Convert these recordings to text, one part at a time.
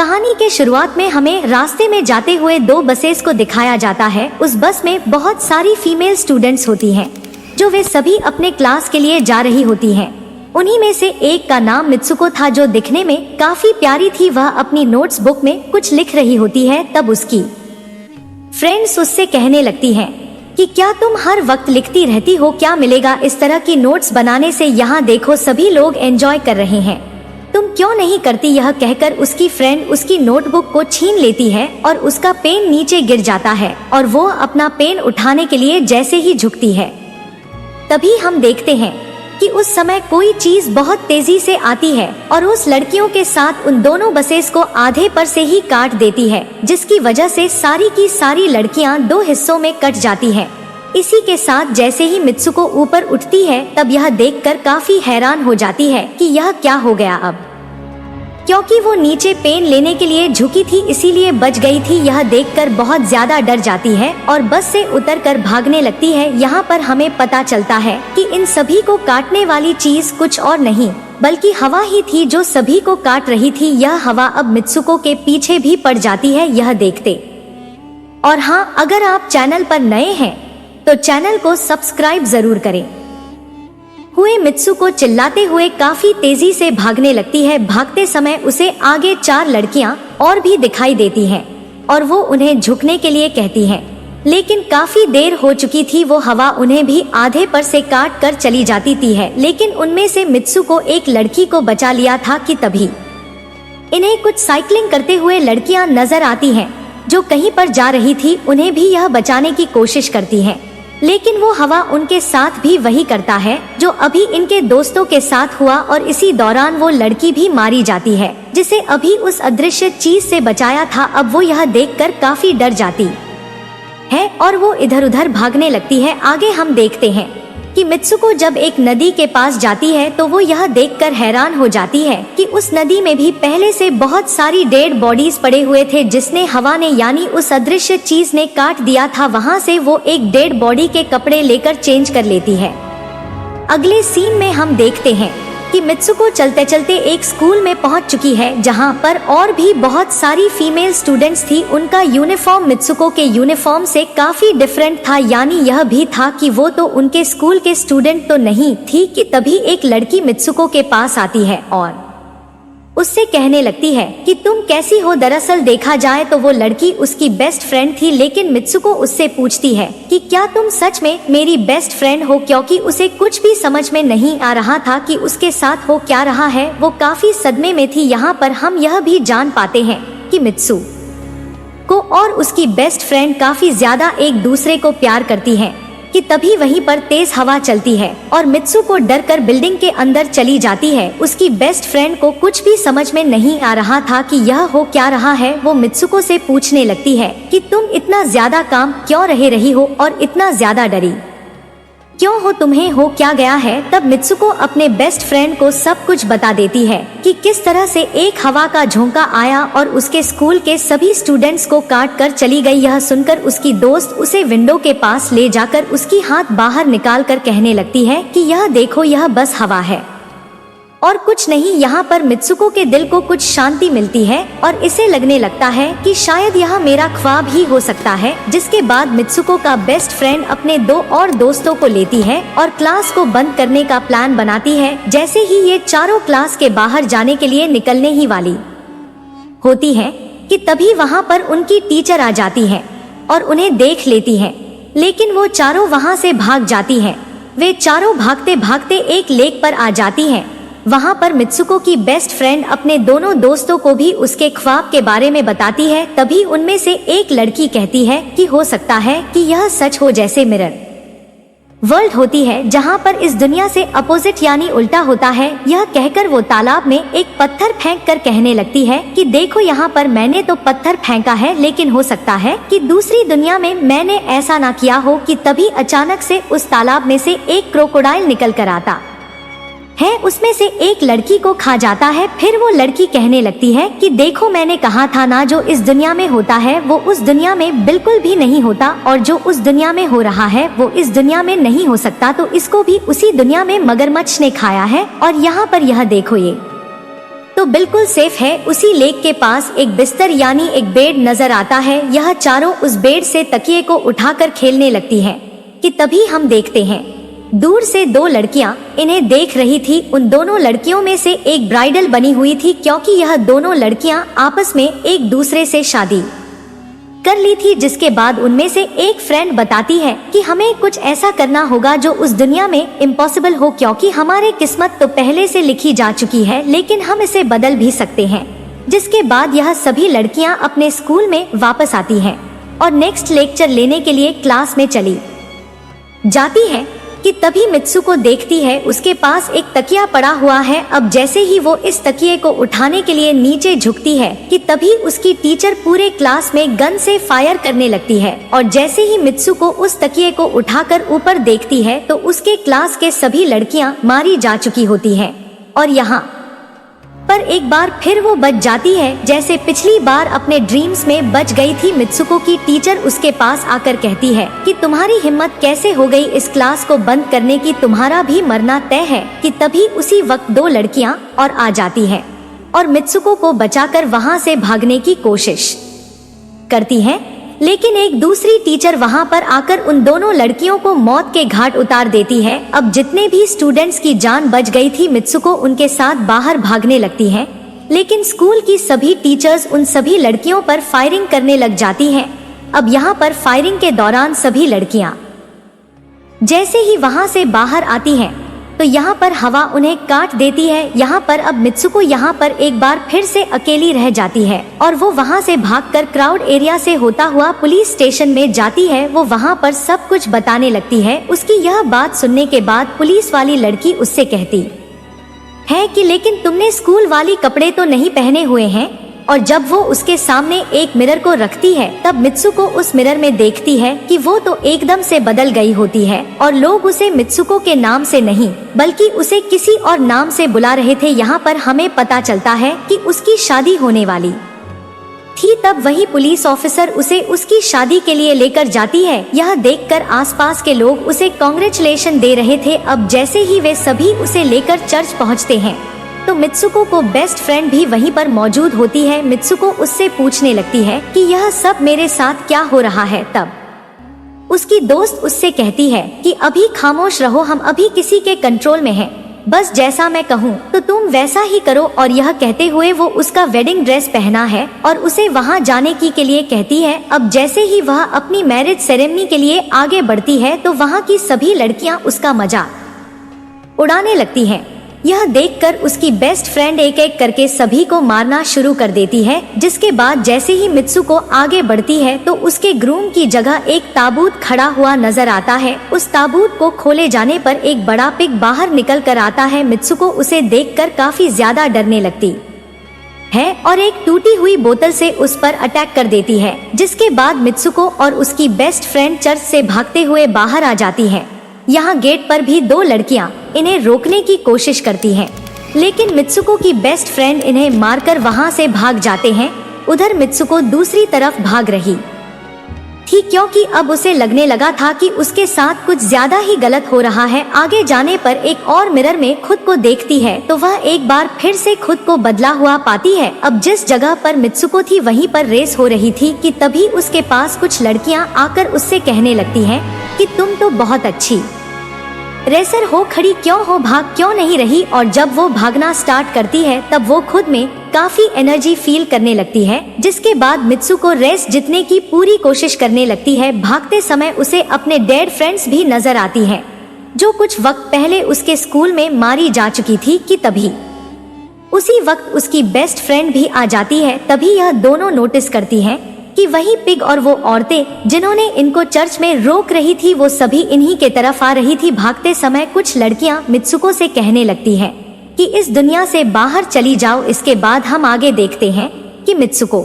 कहानी के शुरुआत में हमें रास्ते में जाते हुए दो बसेस को दिखाया जाता है। उस बस में बहुत सारी फीमेल स्टूडेंट्स होती हैं, जो वे सभी अपने क्लास के लिए जा रही होती हैं। उन्हीं में से एक का नाम मित्सुको था, जो दिखने में काफी प्यारी थी। वह अपनी नोट्स बुक में कुछ लिख रही होती है। तब उसकी फ्रेंड्स उससे कहने लगती हैं कि क्या तुम हर वक्त लिखती रहती हो, क्या मिलेगा इस तरह की नोट्स बनाने से? यहाँ देखो सभी लोग एंजॉय कर रहे हैं, तुम क्यों नहीं करती? यह कहकर उसकी फ्रेंड उसकी नोटबुक को छीन लेती है और उसका पेन नीचे गिर जाता है और वो अपना पेन उठाने के लिए जैसे ही झुकती है, तभी हम देखते हैं कि उस समय कोई चीज बहुत तेजी से आती है और उस लड़कियों के साथ उन दोनों बसेस को आधे पर से ही काट देती है, जिसकी वजह से सारी की सारी लड़कियां दो हिस्सों में कट जाती हैं। इसी के साथ जैसे ही मित्सुको ऊपर उठती है, तब यह देखकर काफी हैरान हो जाती है कि यह क्या हो गया अब, क्योंकि वो नीचे पेन लेने के लिए झुकी थी, इसीलिए बच गई थी। यह देखकर बहुत ज्यादा डर जाती है और बस से उतरकर भागने लगती है। यहाँ पर हमें पता चलता है कि इन सभी को काटने वाली चीज कुछ और नहीं बल्कि हवा ही थी, जो सभी को काट रही थी। यह हवा अब मित्सुको के पीछे भी पड़ जाती है यह देखते। और हाँ, अगर आप चैनल पर नए हैं तो चैनल को सब्सक्राइब जरूर करें। हुए मित्सुको चिल्लाते हुए काफी तेजी से भागने लगती है। भागते समय उसे आगे चार लड़कियां और भी दिखाई देती हैं और वो उन्हें झुकने के लिए कहती हैं, लेकिन काफी देर हो चुकी थी। वो हवा उन्हें भी आधे पर से काट कर चली जाती थी है, लेकिन उनमें से मित्सुको एक लड़की को बचा लिया था कि तभी इन्हें कुछ साइकिलिंग करते हुए लड़कियां नजर आती हैं, जो कहीं पर जा रही थी। उन्हें भी यह बचाने की कोशिश करती हैं, लेकिन वो हवा उनके साथ भी वही करता है जो अभी इनके दोस्तों के साथ हुआ और इसी दौरान वो लड़की भी मारी जाती है, जिसे अभी उस अदृश्य चीज से बचाया था। अब वो यह देखकर काफी डर जाती है और वो इधर उधर भागने लगती है। आगे हम देखते हैं कि मित्सुको जब एक नदी के पास जाती है तो वो यह देखकर हैरान हो जाती है कि उस नदी में भी पहले से बहुत सारी डेड बॉडीज पड़े हुए थे, जिसने हवा ने यानी उस अदृश्य चीज ने काट दिया था। वहाँ से वो एक डेड बॉडी के कपड़े लेकर चेंज कर लेती है। अगले सीन में हम देखते हैं कि मित्सुको चलते चलते एक स्कूल में पहुंच चुकी है, जहां पर और भी बहुत सारी फीमेल स्टूडेंट्स थी। उनका यूनिफॉर्म मित्सुको के यूनिफॉर्म से काफी डिफरेंट था, यानी यह भी था कि वो तो उनके स्कूल के स्टूडेंट तो नहीं थी। कि तभी एक लड़की मित्सुको के पास आती है और उससे कहने लगती है कि तुम कैसी हो। दरअसल देखा जाए तो वो लड़की उसकी बेस्ट फ्रेंड थी, लेकिन मित्सुको उससे पूछती है कि क्या तुम सच में मेरी बेस्ट फ्रेंड हो, क्योंकि उसे कुछ भी समझ में नहीं आ रहा था कि उसके साथ हो क्या रहा है। वो काफी सदमे में थी। यहाँ पर हम यह भी जान पाते हैं कि मित्सुको और उसकी बेस्ट फ्रेंड काफी ज्यादा एक दूसरे को प्यार करती हैं। कि तभी वहीं पर तेज हवा चलती है और मित्सुको डर कर बिल्डिंग के अंदर चली जाती है। उसकी बेस्ट फ्रेंड को कुछ भी समझ में नहीं आ रहा था कि यह हो क्या रहा है। वो मित्सुको से पूछने लगती है कि तुम इतना ज्यादा काम क्यों रही हो और इतना ज्यादा डरी क्यों हो, तुम्हें हो क्या गया है? तब मित्सुको अपने बेस्ट फ्रेंड को सब कुछ बता देती है कि किस तरह से एक हवा का झोंका आया और उसके स्कूल के सभी स्टूडेंट्स को काट कर चली गई। यह सुनकर उसकी दोस्त उसे विंडो के पास ले जाकर उसकी हाथ बाहर निकाल कर कहने लगती है कि यह देखो, यह बस हवा है और कुछ नहीं। यहाँ पर मित्सुको के दिल को कुछ शांति मिलती है और इसे लगने लगता है कि शायद यह मेरा ख्वाब ही हो सकता है। जिसके बाद मित्सुको का बेस्ट फ्रेंड अपने दो और दोस्तों को लेती है और क्लास को बंद करने का प्लान बनाती है। जैसे ही ये चारों क्लास के बाहर जाने के लिए निकलने ही वाली होती हैं कि तभी वहाँ पर उनकी टीचर आ जाती है और उन्हें देख लेती है, लेकिन वो चारों वहाँ से भाग जाती हैं। वे चारों भागते भागते एक लेक पर आ जाती हैं। वहाँ पर मित्सुको की बेस्ट फ्रेंड अपने दोनों दोस्तों को भी उसके ख्वाब के बारे में बताती है। तभी उनमें से एक लड़की कहती है कि हो सकता है कि यह सच हो, जैसे मिरर वर्ल्ड होती है जहाँ पर इस दुनिया से अपोजिट यानी उल्टा होता है। यह कहकर वो तालाब में एक पत्थर फेंक कर कहने लगती है कि देखो, यहाँ पर मैंने तो पत्थर फेंका है, लेकिन हो सकता है कि दूसरी दुनिया में मैंने ऐसा ना किया हो। कि तभी अचानक से उस तालाब में से एक क्रोकोडाइल निकल कर आता है, उसमें से एक लड़की को खा जाता है। फिर वो लड़की कहने लगती है कि देखो, मैंने कहा था ना, जो इस दुनिया में होता है वो उस दुनिया में बिल्कुल भी नहीं होता, और जो उस दुनिया में हो रहा है वो इस दुनिया में नहीं हो सकता। तो इसको भी उसी दुनिया में मगरमच्छ ने खाया है। और यहाँ पर यह देखो, ये तो बिल्कुल सेफ है। उसी लेक के पास एक बिस्तर यानी एक बेड नजर आता है। यह चारों उस बेड से तकिए को उठाकर खेलने लगती हैं कि तभी हम देखते हैं दूर से दो लड़कियां इन्हें देख रही थी। उन दोनों लड़कियों में से एक ब्राइडल बनी हुई थी, क्योंकि यह दोनों लड़कियां आपस में एक दूसरे से शादी कर ली थी। जिसके बाद उनमें से एक फ्रेंड बताती है कि हमें कुछ ऐसा करना होगा जो उस दुनिया में इम्पॉसिबल हो, क्योंकि हमारे किस्मत तो पहले से लिखी जा चुकी है, लेकिन हम इसे बदल भी सकते हैं। जिसके बाद यह सभी लड़कियां अपने स्कूल में वापस आती हैं और नेक्स्ट लेक्चर लेने के लिए क्लास में चली जाती है कि तभी मित्सुको देखती है उसके पास एक तकिया पड़ा हुआ है। अब जैसे ही वो इस तकिए को उठाने के लिए नीचे झुकती है कि तभी उसकी टीचर पूरे क्लास में गन से फायर करने लगती है। और जैसे ही मित्सुको उस तकिए को उठाकर ऊपर देखती है तो उसके क्लास के सभी लड़कियां मारी जा चुकी होती हैं। और यहाँ पर एक बार फिर वो बच जाती है, जैसे पिछली बार अपने ड्रीम्स में बच गई थी। मित्सुको की टीचर उसके पास आकर कहती है कि तुम्हारी हिम्मत कैसे हो गई इस क्लास को बंद करने की, तुम्हारा भी मरना तय है। कि तभी उसी वक्त दो लड़कियां और आ जाती हैं और मित्सुको को बचाकर वहां से भागने की कोशिश करती हैं, लेकिन एक दूसरी टीचर वहां पर आकर उन दोनों लड़कियों को मौत के घाट उतार देती है। अब जितने भी स्टूडेंट्स की जान बच गई थी, मित्सुको उनके साथ बाहर भागने लगती है, लेकिन स्कूल की सभी टीचर्स उन सभी लड़कियों पर फायरिंग करने लग जाती हैं। अब यहाँ पर फायरिंग के दौरान सभी लड़कियां जैसे ही वहां से बाहर आती हैं तो यहाँ पर हवा उन्हें काट देती है। यहाँ पर अब मित्सुको यहाँ पर एक बार फिर से अकेली रह जाती है और वो वहाँ से भागकर क्राउड एरिया से होता हुआ पुलिस स्टेशन में जाती है। वो वहाँ पर सब कुछ बताने लगती है। उसकी यह बात सुनने के बाद पुलिस वाली लड़की उससे कहती है कि लेकिन तुमने स्कूल वाली कपड़े तो नहीं पहने हुए हैं। और जब वो उसके सामने एक मिरर को रखती है तब मित्सुको उस मिरर में देखती है कि वो तो एकदम से बदल गई होती है और लोग उसे मित्सुको के नाम से नहीं बल्कि उसे किसी और नाम से बुला रहे थे। यहाँ पर हमें पता चलता है कि उसकी शादी होने वाली थी। तब वही पुलिस ऑफिसर उसे उसकी शादी के लिए लेकर जाती है। यह देखकर आसपास के लोग उसे कांग्रेचुलेशन दे रहे थे। अब जैसे ही वे सभी उसे लेकर चर्च पहुँचते हैं तो मित्सुको को बेस्ट फ्रेंड भी वहीं पर मौजूद होती है। मित्सुको उससे पूछने लगती है कि यह सब मेरे साथ क्या हो रहा है। तब उसकी दोस्त उससे कहती है कि अभी खामोश रहो, हम अभी किसी के कंट्रोल में हैं। बस जैसा मैं कहूँ तो तुम वैसा ही करो। और यह कहते हुए वो उसका वेडिंग ड्रेस पहना है और उसे वहाँ जाने की के लिए कहती है। अब जैसे ही वह अपनी मैरिज सेरेमनी के लिए आगे बढ़ती है तो वहाँ की सभी लड़कियाँ उसका मजाक उड़ाने लगती हैं। यह देखकर उसकी बेस्ट फ्रेंड एक एक करके सभी को मारना शुरू कर देती है। जिसके बाद जैसे ही मित्सुको आगे बढ़ती है तो उसके ग्रूम की जगह एक ताबूत खड़ा हुआ नजर आता है। उस ताबूत को खोले जाने पर एक बड़ा पिग बाहर निकल कर आता है। मित्सुको उसे देखकर काफी ज्यादा डरने लगती है और एक टूटी हुई बोतल से उस पर अटैक कर देती है। जिसके बाद मित्सुको और उसकी बेस्ट फ्रेंड चर्च से भागते हुए बाहर आ जाती है। यहाँ गेट पर भी दो लड़कियां इन्हें रोकने की कोशिश करती हैं, लेकिन मित्सुको की बेस्ट फ्रेंड इन्हें मारकर वहां से भाग जाते हैं। उधर मित्सुको दूसरी तरफ भाग रही थी, क्योंकि अब उसे लगने लगा था कि उसके साथ कुछ ज्यादा ही गलत हो रहा है। आगे जाने पर एक और मिरर में खुद को देखती है तो वह एक बार फिर से खुद को बदला हुआ पाती है। अब जिस जगह पर मित्सुको थी वहीं पर रेस हो रही थी कि तभी उसके पास कुछ लड़कियां आकर उससे कहने लगती हैं कि तुम तो बहुत अच्छी रेसर हो, खड़ी क्यों हो, भाग क्यों नहीं रही। और जब वो भागना स्टार्ट करती है तब वो खुद में काफी एनर्जी फील करने लगती है। जिसके बाद मित्सुको रेस जीतने की पूरी कोशिश करने लगती है। भागते समय उसे अपने डेड फ्रेंड्स भी नजर आती हैं, जो कुछ वक्त पहले उसके स्कूल में मारी जा चुकी थी। कि तभी उसी वक्त उसकी बेस्ट फ्रेंड भी आ जाती है। तभी यह दोनों नोटिस करती हैं कि वही पिग और वो औरतें जिन्होंने इनको चर्च में रोक रही थी वो सभी इन्हीं के तरफ आ रही थी। भागते समय कुछ लड़कियां मित्सुको से कहने लगती हैं कि इस दुनिया से बाहर चली जाओ। इसके बाद हम आगे देखते हैं कि मित्सुको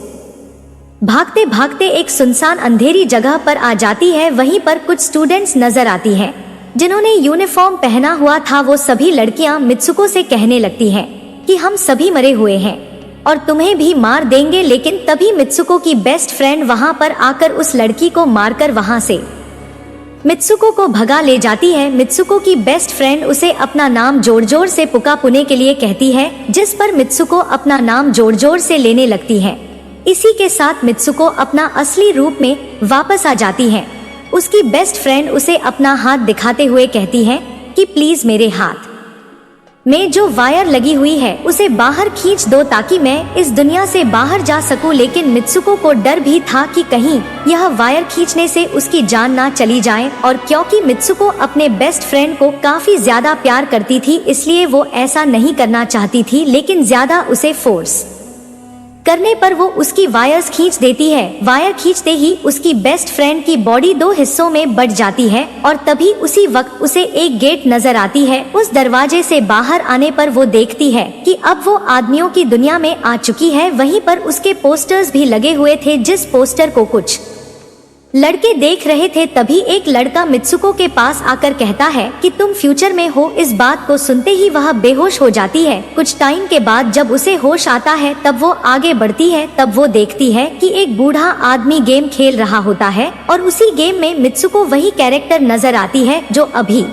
भागते भागते एक सुनसान अंधेरी जगह पर आ जाती है। वहीं पर कुछ स्टूडेंट्स नजर आती हैं जिन्होंने यूनिफॉर्म पहना हुआ था। वो सभी लड़कियां मित्सुको से कहने लगती हैं कि हम सभी मरे हुए हैं और तुम्हें भी मार देंगे। लेकिन तभी मित्सुको की बेस्ट फ्रेंड वहां पर आकर उस लड़की को मारकर वहां से मित्सुको को भगा ले जाती है। मित्सुको की बेस्ट फ्रेंड उसे अपना नाम जोर जोर से पुकापुने के लिए कहती है, जिस पर मित्सुको अपना नाम जोर जोर से लेने लगती है। इसी के साथ मित्सुको अपना असली रूप में वापस आ जाती है। उसकी बेस्ट फ्रेंड उसे अपना हाथ दिखाते हुए कहती है कि प्लीज मेरे हाथ में जो वायर लगी हुई है उसे बाहर खींच दो ताकि मैं इस दुनिया से बाहर जा सकूं। लेकिन मित्सुको को डर भी था कि कहीं यह वायर खींचने से उसकी जान ना चली जाए, और क्योंकि मित्सुको अपने बेस्ट फ्रेंड को काफी ज्यादा प्यार करती थी इसलिए वो ऐसा नहीं करना चाहती थी, लेकिन ज्यादा उसे फोर्स करने पर वो उसकी वायर्स खींच देती है। वायर खींचते ही उसकी बेस्ट फ्रेंड की बॉडी 2 हिस्सों में बट जाती है और तभी उसी वक्त उसे एक गेट नजर आती है। उस दरवाजे से बाहर आने पर वो देखती है कि अब वो आदमियों की दुनिया में आ चुकी है। वहीं पर उसके पोस्टर्स भी लगे हुए थे, जिस पोस्टर को कुछ लड़के देख रहे थे। तभी एक लड़का मित्सुको के पास आकर कहता है कि तुम फ्यूचर में हो। इस बात को सुनते ही वह बेहोश हो जाती है। कुछ टाइम के बाद जब उसे होश आता है तब वो आगे बढ़ती है। तब वो देखती है कि एक बूढ़ा आदमी गेम खेल रहा होता है और उसी गेम में मित्सुको वही कैरेक्टर नजर आती है जो अभी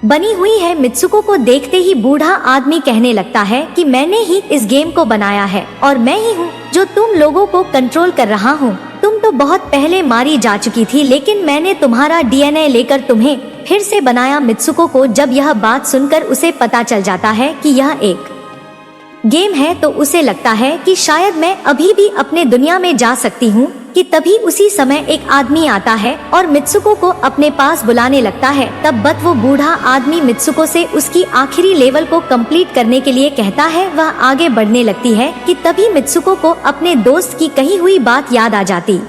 बनी हुई है। मित्सुको को देखते ही बूढ़ा आदमी कहने लगता है कि मैंने ही इस गेम को बनाया है और मैं ही हूँ जो तुम लोगों को कंट्रोल कर रहा हूँ। तुम तो बहुत पहले मारी जा चुकी थी, लेकिन मैंने तुम्हारा डीएनए लेकर तुम्हें फिर से बनाया। मित्सुको को जब यह बात सुनकर उसे पता चल जाता है कि यह एक गेम है तो उसे लगता है कि शायद मैं अभी भी अपने दुनिया में जा सकती हूँ कि तभी उसी समय एक आदमी आता है और मित्सुको को अपने पास बुलाने लगता है। तब बस वो बूढ़ा आदमी मित्सुको से उसकी आखिरी लेवल को कंप्लीट करने के लिए कहता है। वह आगे बढ़ने लगती है कि तभी मित्सुको को अपने दोस्त की कही हुई बात याद आ जाती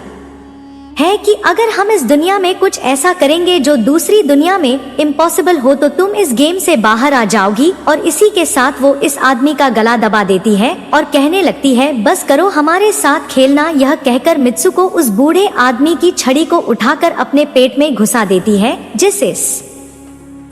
है कि अगर हम इस दुनिया में कुछ ऐसा करेंगे जो दूसरी दुनिया में इम्पॉसिबल हो तो तुम इस गेम से बाहर आ जाओगी। और इसी के साथ वो इस आदमी का गला दबा देती है और कहने लगती है बस करो हमारे साथ खेलना। यह कहकर मित्सुको उस बूढ़े आदमी की छड़ी को उठाकर अपने पेट में घुसा देती है, जिस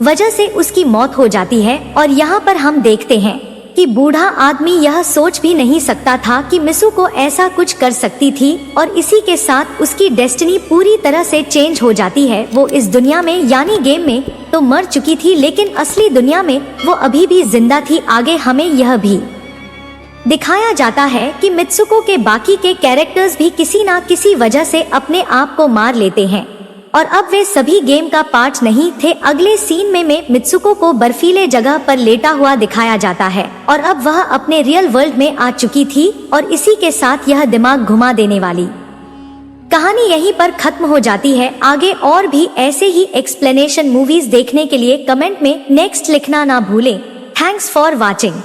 वजह से उसकी मौत हो जाती है। और यहाँ पर हम देखते हैं कि बूढ़ा आदमी यह सोच भी नहीं सकता था कि मित्सुको ऐसा कुछ कर सकती थी और इसी के साथ उसकी डेस्टिनी पूरी तरह से चेंज हो जाती है। वो इस दुनिया में यानी गेम में तो मर चुकी थी, लेकिन असली दुनिया में वो अभी भी जिंदा थी। आगे हमें यह भी दिखाया जाता है कि मित्सुको के बाकी के कैरेक्टर्स भी किसी ना किसी वजह से अपने आप को मार लेते हैं और अब वे सभी गेम का पार्ट नहीं थे। अगले सीन में मित्सुको को बर्फीले जगह पर लेटा हुआ दिखाया जाता है और अब वह अपने रियल वर्ल्ड में आ चुकी थी और इसी के साथ यह दिमाग घुमा देने वाली कहानी यहीं पर खत्म हो जाती है। आगे और भी ऐसे ही एक्सप्लेनेशन मूवीज देखने के लिए कमेंट में नेक्स्ट लिखना ना भूलें। Thanks for watching.